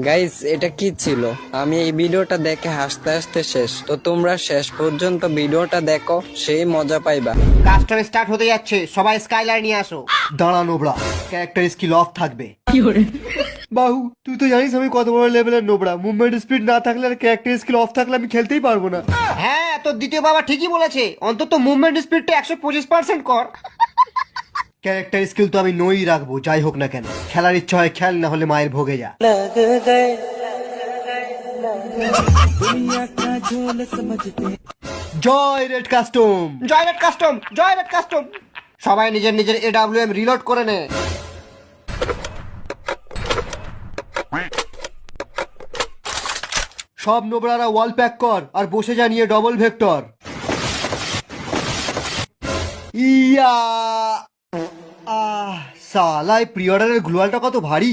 Guys, এটা কি ছিল? আমি এই ভিডিওটা দেখে হাসতে হাসতে শেষ। তো তোমরা শেষ পর্যন্ত ভিডিওটা দেখো, সেই মজা পাইবা। কাস্টম স্টার্ট হতে যাচ্ছে, সবাই স্কাইলার নিয়ে আসো। দাঁড়া নোবড়া, ক্যারেক্টার স্কিল অফ থাকবে। বাহু, তুই তো জানিস আমি কত বড় লেভেলের নোবড়া। মুভমেন্ট স্পিড না থাকলে আর ক্যারেক্টার স্কিল অফ থাকলে আমি খেলতেই পারবো না। হ্যাঁ, তোর দ্বিতীয় বাবা ঠিকই বলেছে, অন্তত মুভমেন্ট স্পিডটা 125% কর। ক্যারেক্টার স্কিল তো আমি নই রাখবো, যাই হোক না কেন। খেলার ইচ্ছা হয় খেল, না হলে মায়ের ভোগে যা। জয় রেড কাস্টম, জয় রেড কাস্টম, জয় রেড কাস্টম। সবাই নিজের নিজের AWM রিলোড করে নে। সব নোবরারা ওয়াল প্যাক কর আর বসে যা নিয়ে ডবল ভেক্টর। ইয়া, সালাই প্রি অর্ডারের গ্লোয়ালটা কত ভারী।